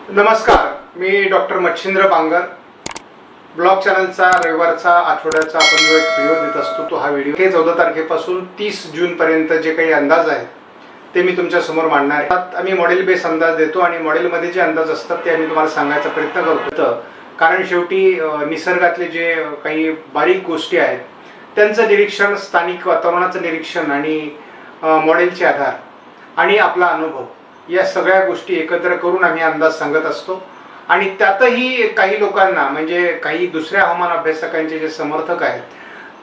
नमस्कार, मी doctor Machhindra Bangar. Blog चॅनलचा रविवारचा आठवड्याचा आपण जो एक व्हिडिओ देत असतो तो हा व्हिडिओ हे 14 तारखेपासून 30 जूनपर्यंत जे काही अंदाज आहेत ते मी तुमच्या समोर मांडणार आहे. आम्ही मॉडेल बेस अंदाज देतो आणि मॉडेलमध्ये जे अंदाज असतात ते आम्ही तुम्हाला सांगायचा प्रयत्न करतो. कारण शेवटी निसर्गातले जे काही बारीक गोष्टी आहेत त्यांचं निरीक्षण, स्थानिक वातावरणाचं निरीक्षण आणि मॉडेलचे आधार आणि आपला अनुभव या सगळ्या गोष्टी एकत्र करून आम्ही अंदाज सांगत असतो. आणि त्यातही काही लोकांना म्हणजे काही दुसऱ्या हवामान अभ्यासकांचे जे समर्थक आहेत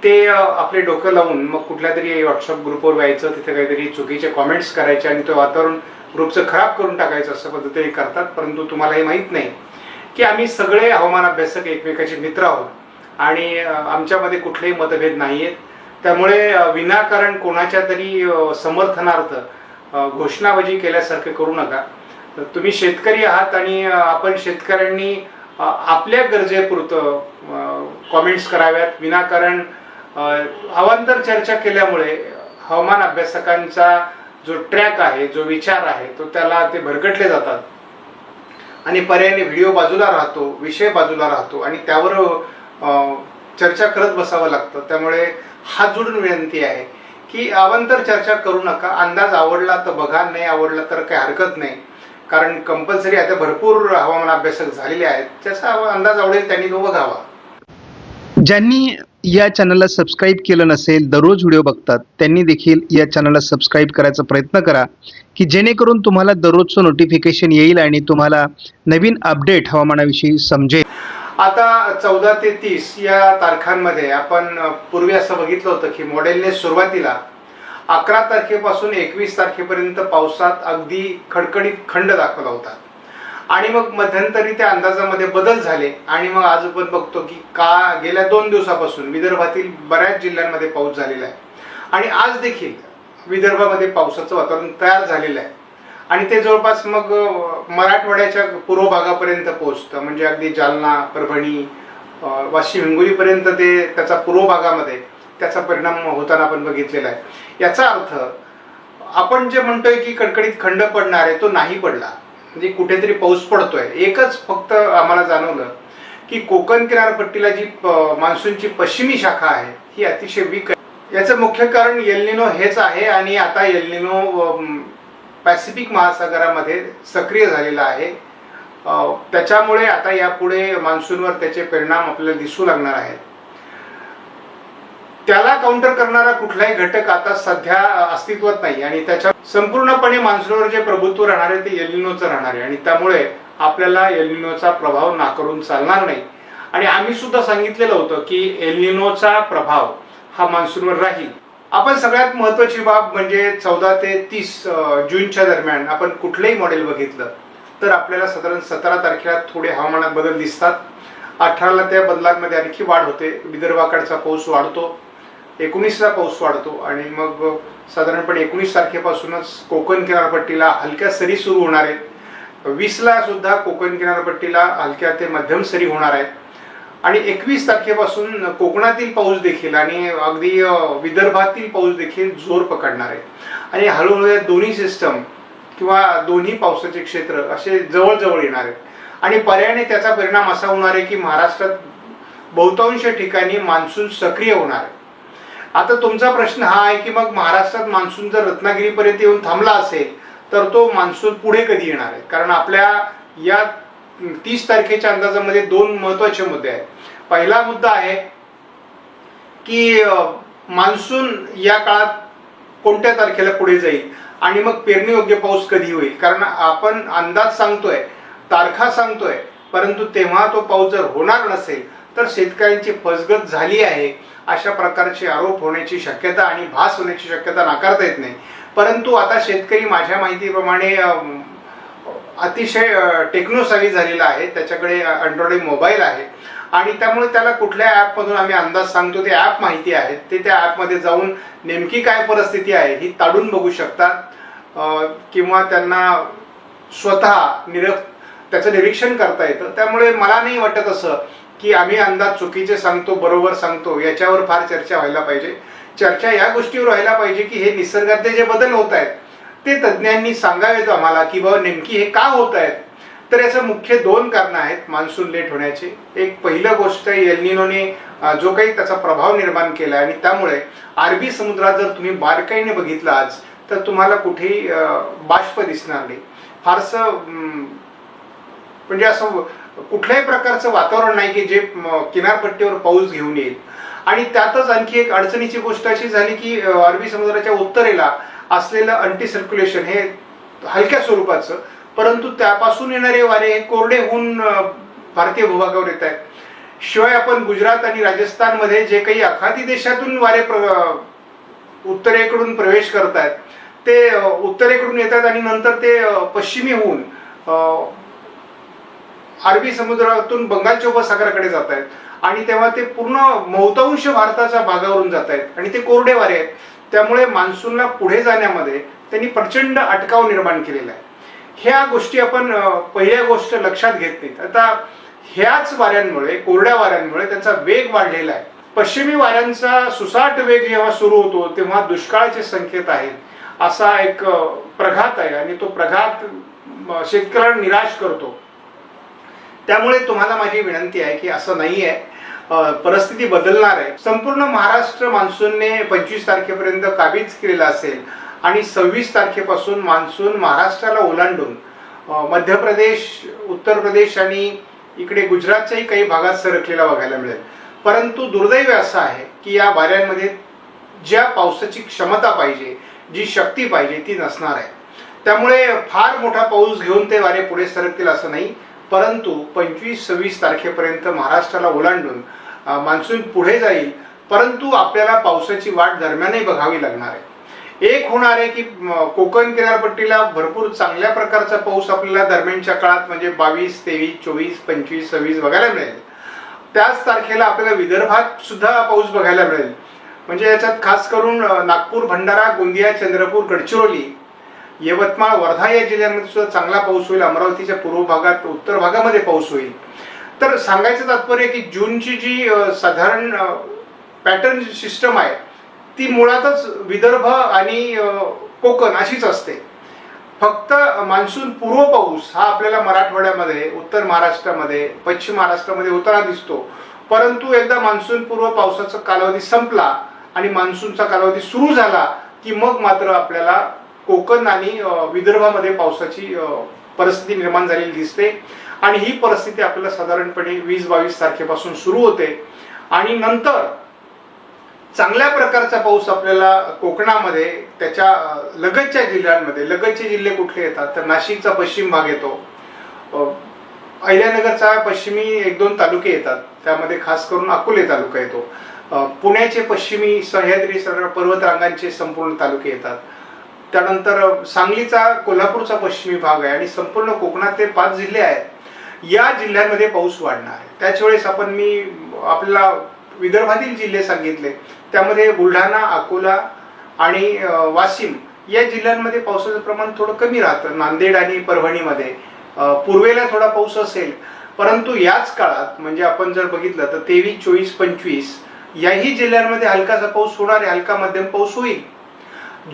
ते आपले डोकं लावून मग कुठल्या तरी व्हॉट्सअप ग्रुपवर व्हायचं, तिथे काहीतरी चुकीचे कॉमेंट्स करायचे आणि ते वातावरण ग्रुपचं खराब करून टाकायचं असं पद्धतीने करतात. परंतु तुम्हाला हे माहीत नाही की आम्ही सगळे हवामान अभ्यासक एकमेकाचे मित्र आहोत आणि आमच्यामध्ये कुठलेही मतभेद नाही आहेत. त्यामुळे विनाकारण कोणाच्या तरी समर्थनार्थ घोषणाबाजी केल्यासारखे करू नका. तुम्ही शेतकरी आहात आणि आपण शेतकऱ्यांनी आपल्या गरजेपुरतं कॉमेंट्स कराव्यात. विनाकारण अवांतर चर्चा केल्यामुळे हवामान अभ्यासकांचा जो ट्रॅक आहे, जो विचार आहे तो त्याला ते भरकटले जातात आणि पर्यायाने व्हिडिओ बाजूला राहतो, विषय बाजूला राहतो आणि त्यावर चर्चा करत बसावं लागतं. त्यामुळे हात जोडून विनंती आहे की अवांतर चर्चा करू नका. अंदाज आवडला तर बघा, नाही आवडला तर काही हरकत नाही. कारण कंपल्सरी आता भरपूर हवामान अभ्यासक झालेले आहेत, ज्याचा अंदाज आवडेल त्यांनी तो बघावा. ज्यांनी या चॅनलला सबस्क्राईब केलं नसेल, दररोज व्हिडिओ बघतात, त्यांनी देखील या चॅनलला सबस्क्राईब करायचा प्रयत्न करा की जेणेकरून तुम्हाला दररोजचं नोटिफिकेशन येईल आणि तुम्हाला नवीन अपडेट हवामानाविषयी समजेल. आता 14 ते 30 या तारखांमध्ये आपण पूर्वी असं बघितलं होतं की मॉडेलने सुरुवातीला 11 तारखेपासून 21 तारखेपर्यंत पावसात अगदी खडखडीत खंड दाखवला होता आणि मग मध्यंतरी त्या अंदाजामध्ये बदल झाले आणि मग आज आपण बघतो की गेल्या 2 दिवसापासून विदर्भातील बऱ्याच जिल्ह्यांमध्ये पाऊस झालेला आहे आणि आज देखील विदर्भामध्ये पावसाचं वातावरण तयार झालेलं आहे आणि ते जवळपास मग मराठवाड्याच्या पूर्व भागापर्यंत पोहोचतं. म्हणजे अगदी जालना, परभणी, वाशिम, हिंगोलीपर्यंत ते त्याचा पूर्व भागामध्ये त्याचा परिणाम होताना आपण बघितलेला आहे. याचा अर्थ आपण जे म्हणतोय की कडकडीत खंड पडणार आहे तो नाही पडला. म्हणजे कुठेतरी पाऊस पडतोय. एकच फक्त आम्हाला जाणवलं की कोकण किनारपट्टीला जी मान्सूनची पश्चिमी शाखा आहे ही अतिशय वीक आहे. याचं मुख्य कारण एल निनो हेच आहे आणि आता एल निनो पॅसिफिक महासागरामध्ये सक्रिय झालेला आहे. त्याच्यामुळे आता यापुढे मान्सूनवर त्याचे परिणाम आपल्याला दिसू लागणार आहेत. त्याला काउंटर करणारा कुठलाही घटक आता सध्या अस्तित्वात नाही आणि त्याच्या संपूर्णपणे मान्सूनवर जे प्रभुत्व राहणार आहे ते एल निनोचं राहणार आहे आणि त्यामुळे आपल्याला एल निनोचा प्रभाव नाकारून चालणार नाही. आणि आम्ही सुद्धा सांगितलेलं होतं की एल निनोचा प्रभाव हा मान्सूनवर राहील. आपण सगळ्यात महत्त्वाची बाब म्हणजे 14 ते 30 जूनच्या दरम्यान आपण कुठलंही मॉडेल बघितलं तर आपल्याला साधारण 17 तारखेला थोडे हवामानात बदल दिसतात. 18ला त्या बदलांमध्ये आणखी वाढ होते. विदर्भाकडचा पाऊस वाढतो, 19ला पाऊस वाढतो आणि मग साधारणपणे 19 तारखेपासूनच कोकण किनारपट्टीला हलक्या सरी सुरू होणार आहेत. 20ला सुद्धा कोकण किनारपट्टीला हलक्या ते मध्यम सरी होणार आहेत आणि 21 तारखेपासून कोकणातील पाऊस देखील आणि अगदी विदर्भातील पाऊस देखील जोर पकडणार आहे आणि हळूहळू या दोन्ही सिस्टम किंवा दोन्ही पावसाचे क्षेत्र असे जवळजवळ येणार आहेत आणि पर्यायाने त्याचा परिणाम असा होणार आहे की महाराष्ट्रात बहुतांश ठिकाणी मान्सून सक्रिय होणार आहे. आता तुमचा प्रश्न हा आहे की मग महाराष्ट्रात मान्सून जर रत्नागिरीपर्यंत येऊन थांबला असेल तर तो मान्सून पुढे कधी येणार आहे. कारण आपल्या या 30 तारखेच्या अंदाजामध्ये 2 महत्त्वाचे मुद्दे आहेत. पहिला मुद्दा आहे की मान्सून या काळात कोणत्या तारखेला पुढे जाईल आणि मग पेरणीयोग्य पाऊस कधी होईल. कारण आपण अंदाज सांगतोय, तारखा सांगतोय, परंतु तेव्हा तो पाऊस जर होणार नसेल तर शेतकऱ्यांची फसगत झाली आहे अशा प्रकारचे आरोप होण्याची शक्यता आणि भास होण्याची शक्यता नाकारता येत नाही. परंतु आता शेतकरी माझ्या माहितीप्रमाणे अतिशय टेक्नोसावी झालेला आहे. त्याच्याकडे अँड्रॉइड मोबाईल आहे आणि त्यामुळे त्याला कुठल्या ॲपमधून आम्ही अंदाज सांगतो ते ॲप माहिती आहेत. ते त्या ॲपमध्ये जाऊन नेमकी काय परिस्थिती आहे ही ताडून बघू शकतात किंवा त्यांना स्वतः त्याचं निरीक्षण करता येतं. त्यामुळे मला नाही वाटत असं की आम्ही अंदाज चुकीचे सांगतो, बरोबर सांगतो याच्यावर फार चर्चा व्हायला पाहिजे. चर्चा या गोष्टीवर व्हायला पाहिजे की हे निसर्गातले जे बदल होत आहेत ते तज्ज्ञांनी सांगावेत आम्हाला की बाबा नेमकी हे का होत आहेत. तर याचं मुख्य दोन कारणं आहेत मान्सून लेट होण्याचे. एक पहिलं गोष्ट एल निनोने जो काही त्याचा प्रभाव निर्माण केला आणि त्यामुळे अरबी समुद्रात जर तुम्ही बारकाईने बघितलं आज तर तुम्हाला कुठेही बाष्प दिसणार नाही. फारसं म्हणजे असं कुठल्याही प्रकारचं वातावरण नाही की जे किनारपट्टीवर पाऊस घेऊन येईल. आणि त्यातच आणखी एक अडचणीची गोष्ट अशी झाली की अरबी समुद्राच्या उत्तरेला असलेलं अँटी सर्क्युलेशन हे हलक्या स्वरूपाचं, परंतु त्यापासून येणारे वारे हे कोरडे होऊन भारतीय भूभागावर येत आहेत. शिवाय आपण गुजरात आणि राजस्थानमध्ये जे काही आखाती देशातून वारे उत्तरेकडून प्रवेश करतायत ते उत्तरेकडून येतात आणि नंतर ते पश्चिमी होऊन अरबी समुद्रातून बंगालच्या उपसागराकडे जात आहेत आणि तेव्हा ते पूर्ण बहुतांश भारताच्या भागावरून जात आहेत आणि ते कोरडे वारे आहेत. त्यामुळे मान्सूनला पुढे जाण्यामध्ये त्यांनी प्रचंड अटकाव निर्माण केलेला आहे. ह्या गोष्टी आपण पहिल्या गोष्ट लक्षात घेत नाहीत. आता ह्याच वाऱ्यांमुळे, कोरड्या वाऱ्यांमुळे त्याचा वेग वाढलेला आहे. पश्चिमी वाऱ्यांचा सुसाट वेग जेव्हा सुरू होतो तेव्हा दुष्काळाचे संकेत आहेत असा एक प्रघात आहे आणि तो प्रघात शेतकऱ्यांना निराश करतो. त्यामुळे तुम्हाला माझी विनंती आहे की असं नाही आहे, परिस्थिती बदलणार आहे. संपूर्ण महाराष्ट्र मान्सूनने 25 तारखेपर्यंत काबीज केलेला असेल आणि 26 तारखेपासून मान्सून महाराष्ट्राला ओलांडून मध्य प्रदेश, उत्तर प्रदेश आणि इकडे गुजरातच्याही काही भागात सरकलेला बघायला मिळेल. परंतु दुर्दैव असं आहे की या वाऱ्यांमध्ये ज्या पावसाची क्षमता पाहिजे, जी शक्ती पाहिजे ती नसणार आहे. त्यामुळे फार मोठा पाऊस घेऊन ते वारे पुढे सरकतील असं नाही, परंतु 25-26 तारखेपर्यंत महाराष्ट्राला ओलांडून मान्सून पुढे जाईल. परंतु आपल्याला पावसाची वाट दरम्यानही बघावी लागणार आहे. एक होणार आहे की कोकण किनारपट्टीला भरपूर चांगल्या प्रकारचा पाऊस आपल्याला दरम्यानच्या काळात म्हणजे 22, 23, 24, 25, 26 बघायला मिळेल. त्याच तारखेला आपल्याला विदर्भात सुद्धा पाऊस बघायला मिळेल. म्हणजे याच्यात खास करून नागपूर, भंडारा, गोंदिया, चंद्रपूर, गडचिरोली, यवतमाळ, वर्धा या जिल्ह्यांमध्ये सुद्धा चांगला पाऊस होईल. अमरावतीच्या पूर्व भागात, उत्तर भागामध्ये पाऊस होईल. तर सांगायचं तात्पर्य की जूनची जी साधारण पॅटर्न सिस्टम आहे ती मुळातच विदर्भ आणि कोकण अशीच असते. फक्त मान्सून पूर्व पाऊस हा आपल्याला मराठवाड्यामध्ये, उत्तर महाराष्ट्रामध्ये, पश्चिम महाराष्ट्रामध्ये होताना दिसतो. परंतु एकदा मान्सून पूर्व पावसाचा कालावधी संपला आणि मान्सूनचा कालावधी सुरू झाला की मग मात्र आपल्याला कोकण आणि विदर्भामध्ये पावसाची परिस्थिती निर्माण झालेली दिसते. आणि ही परिस्थिती आपल्याला साधारणपणे 20-22 तारखेपासून सुरू होते आणि नंतर चांगल्या प्रकारचा पाऊस आपल्याला कोकणामध्ये, त्याच्या लगतच्या जिल्ह्यांमध्ये, लगतचे जिल्हे कुठले येतात तर नाशिकचा पश्चिम भाग येतो, अहिल्यानगरचा पश्चिमी 1-2 तालुके येतात, त्यामध्ये खास करून अकोले तालुका येतो, पुण्याचे पश्चिमी सह्याद्री पर्वतरांगांचे संपूर्ण तालुके येतात, त्यानंतर सांगलीचा, कोल्हापूरचा पश्चिमी भाग आहे आणि संपूर्ण कोकणातले 5 जिल्हे आहेत. या जिल्ह्यांमध्ये पाऊस वाढणार आहे. त्याच वेळेस मी आपल्याला विदर्भातील जिल्हे सांगितले, त्यामध्ये बुलढाणा, अकोला आणि वाशिम या जिल्ह्यांमध्ये पावसाचं प्रमाण थोडं कमी राहतं. नांदेड आणि परभणीमध्ये पूर्वेला थोडा पाऊस असेल. परंतु याच काळात म्हणजे आपण जर बघितलं तर 23, 24, 25 याही जिल्ह्यांमध्ये हलकासा पाऊस होणार आहे, हलका मध्यम पाऊस होईल.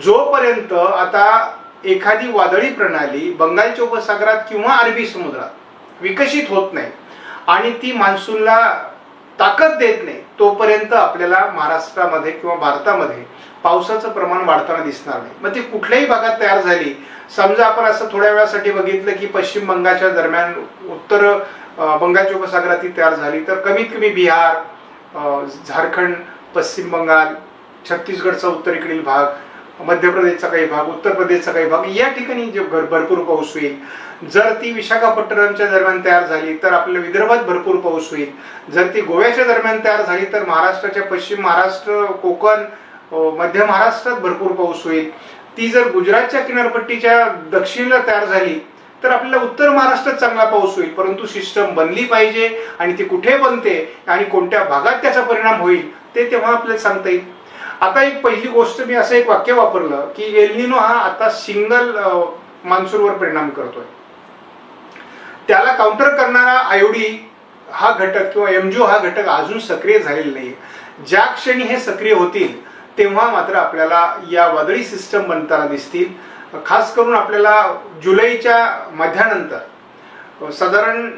जोपर्यंत आता एखादी वादळी प्रणाली बंगालच्या उपसागरात किंवा अरबी समुद्रात विकसित होत नाही आणि ती मान्सूनला ताकद देत नाही, तोपर्यंत आपल्याला महाराष्ट्रामध्ये किंवा भारतामध्ये पावसाचं प्रमाण वाढताना दिसणार नाही. मग ती कुठल्याही भागात तयार झाली, समजा आपण असं थोड्या वेळासाठी बघितलं की पश्चिम बंगालच्या दरम्यान उत्तर बंगालच्या उपसागरात ती तयार झाली, तर कमीत कमी बिहार, झारखंड, पश्चिम बंगाल, छत्तीसगडचा उत्तरेकडील भाग, मध्य प्रदेशचा काही भाग, उत्तर प्रदेशचा काही भाग या ठिकाणी जे भरपूर पाऊस होईल. जर ती विशाखापट्टणमच्या दरम्यान तयार झाली तर आपल्या विदर्भात भरपूर पाऊस होईल. जर ती गोव्याच्या दरम्यान तयार झाली तर महाराष्ट्राच्या पश्चिम महाराष्ट्र, कोकण, मध्य महाराष्ट्रात भरपूर पाऊस होईल. ती जर गुजरातच्या किनारपट्टीच्या दक्षिणेला तयार झाली तर आपल्याला उत्तर महाराष्ट्रात चांगला पाऊस होईल. परंतु सिस्टम बनली पाहिजे आणि ती कुठे बनते आणि कोणत्या भागात त्याचा परिणाम होईल ते तेव्हा आपल्याला सांगता येईल. आता एक पहिली गोष्ट मी असं एक वाक्य वापरलं की एल निनो हा आता सिंगल मान्सूनवर परिणाम करतोय. त्याला काउंटर करणारा आयोडी हा घटक किंवा एमजो हा घटक अजून सक्रिय झालेला नाही. ज्या क्षणी हे सक्रिय होतील तेव्हा मात्र आपल्याला या वादळी सिस्टम बनताना दिसतील. खास करून आपल्याला जुलैच्या मध्यानंतर साधारण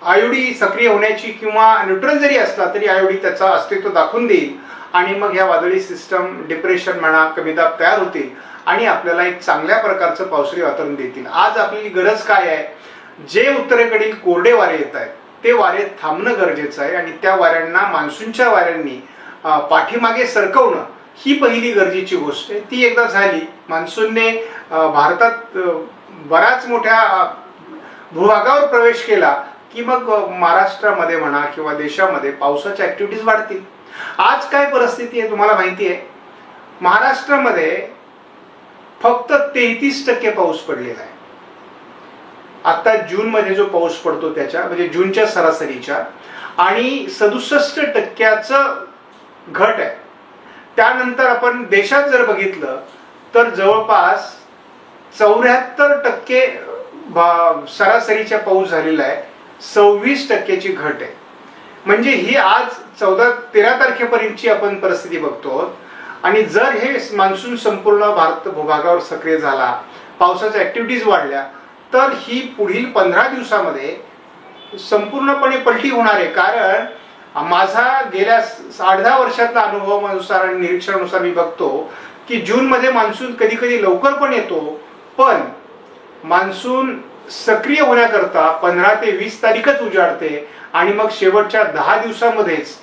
आयोडी सक्रिय होण्याची किंवा न्यूट्रल जरी असला तरी आयोडी त्याचा अस्तित्व दाखवून देईल आणि मग ह्या वादळी सिस्टम डिप्रेशन म्हणा कमी दाब तयार होतील आणि आपल्याला एक चांगल्या प्रकारचं पावसाळी वातावरण देतील. आज आपली गरज काय आहे? जे उत्तरेकडील कोरडे वारे येत आहेत ते वारे थांबणं गरजेचं आहे आणि त्या वाऱ्यांना मान्सूनच्या वाऱ्यांनी पाठीमागे सरकवणं ही पहिली गरजेची गोष्ट आहे. ती एकदा झाली, मान्सूनने भारतात बऱ्याच मोठ्या भूभागावर प्रवेश केला की मग महाराष्ट्रामध्ये म्हणा किंवा देशामध्ये पावसाच्या ऍक्टिव्हिटीज वाढतील. आज काय परिस्थिती आहे तुम्हाला माहिती आहे? महाराष्ट्रामध्ये फक्त 33% पाऊस पडलेला आहे. आता जून मध्ये जो पाऊस पडतो त्याच्या म्हणजे जूनच्या सरासरीच्या आणि 67% घट आहे. त्यानंतर आपण देशात जर बघितलं तर जवळपास 74% सरासरीच्या पाऊस झालेला आहे. 26% घट आहे. म्हणजे ही आज 13 तारखेपर्यंतची आपण परिस्थिती बघतो आणि जर हे मान्सून संपूर्ण भारत भूभागावर सक्रिय झाला, पावसाच्या ऍक्टिव्हिटीज वाढल्या तर ही पुढील 15 दिवसामध्ये संपूर्णपणे पलटी होणार आहे. कारण माझा गेल्या 8-10 वर्षातला अनुभवानुसार आणि निरीक्षणानुसार मी बघतो की जून मध्ये मान्सून कधी कधी लवकर पण येतो, पण मान्सून सक्रिय होण्याकरता 15 ते 20 तारीखच उजाडते आणि मग शेवटच्या 10 दिवसामध्येच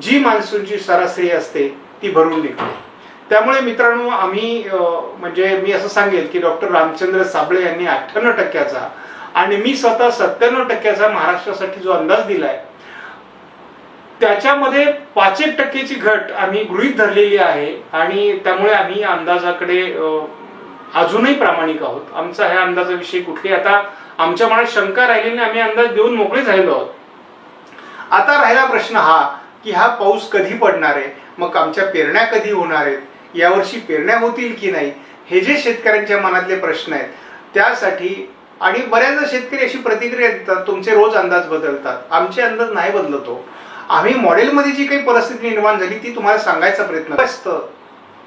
जी मान्सूनची सरासरी असते ती भरून निघते. त्यामुळे मित्रांनो आम्ही म्हणजे मी असं सांगेल की डॉक्टर रामचंद्र साबळे यांनी 58% आणि मी स्वतः 97% महाराष्ट्रासाठी जो अंदाज दिलाय त्याच्यामध्ये 5% घट आम्ही गृहीत धरलेली आहे आणि त्यामुळे आम्ही अंदाजाकडे अजूनही प्रामाणिक आहोत. आमचा ह्या अंदाजाविषयी कुठली आता आमच्या मनात शंका राहिलेली आम्ही अंदाज देऊन मोकळे झालेलो आहोत. आता राहिला प्रश्न हा की हा पाऊस कधी पडणार आहे, मग आमच्या पेरण्या कधी होणार आहेत, यावर्षी पेरण्या होतील की नाही, हे जे शेतकऱ्यांच्या मनातले प्रश्न आहेत त्यासाठी. आणि बऱ्याचदा शेतकरी अशी प्रतिक्रिया देतात तुमचे रोज अंदाज बदलतात. आमचे अंदाज नाही बदलतो. आम्ही मॉडेलमध्ये जी काही परिस्थिती निर्माण झाली ती तुम्हाला सांगायचा प्रयत्न असतं,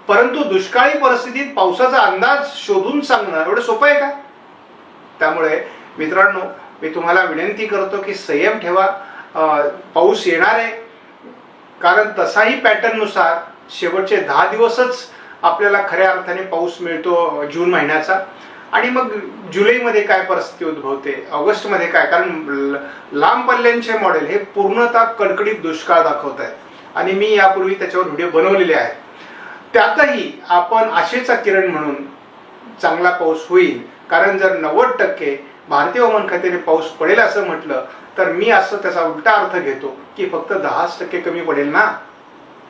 परंतु दुष्काळी परिस्थितीत पावसाचा अंदाज शोधून सांगणं एवढं सोपं आहे का? त्यामुळे मित्रांनो मी तुम्हाला विनंती करतो की संयम ठेवा. पाऊस येणार आहे, कारण तसाही पॅटर्ननुसार शेवटचे 10 दिवसच आपल्याला खऱ्या अर्थाने पाऊस मिळतो जून महिन्याचा. आणि मग जुलैमध्ये काय परिस्थिती उद्भवते, ऑगस्टमध्ये काय, कारण लांब पल्ल्यांचे मॉडेल हे पूर्णतः कडकडीत दुष्काळ दाखवत आहेत आणि मी यापूर्वी त्याच्यावर व्हिडिओ बनवलेले आहेत. त्यातही आपण आशेचा किरण म्हणून चांगला पाऊस होईल, कारण जर 90% भारतीय हवामान खात्याने पाऊस पडेल असं म्हटलं तर मी असं त्याचा उलटा अर्थ घेतो की फक्त 10% कमी पडेल ना,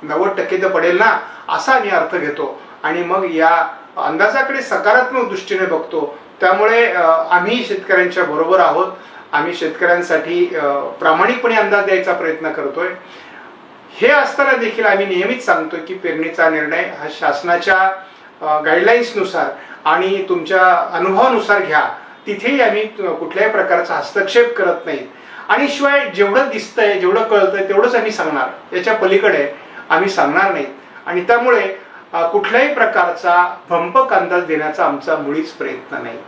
90% तर पडेल ना, असा मी अर्थ घेतो आणि मग या अंदाजाकडे सकारात्मक दृष्टीने बघतो. त्यामुळे आम्ही शेतकऱ्यांच्या बरोबर आहोत. आम्ही शेतकऱ्यांसाठी प्रामाणिकपणे अंदाज द्यायचा प्रयत्न करतोय. हे असताना देखील आम्ही नेहमीच सांगतोय की पेरणीचा निर्णय हा शासनाच्या गाईडलाईन्सनुसार आणि तुमच्या अनुभवानुसार घ्या. तिथेही आम्ही कुठल्याही प्रकारचा हस्तक्षेप करत नाही आणि शिवाय जेवढं दिसतंय जेवढं कळतंय तेवढंच आम्ही सांगणार, याच्या पलीकडे आम्ही सांगणार नाही. आणि त्यामुळे कुठल्याही प्रकारचा भंपक अंदाज देण्याचा आमचा मुळीच प्रयत्न नाही.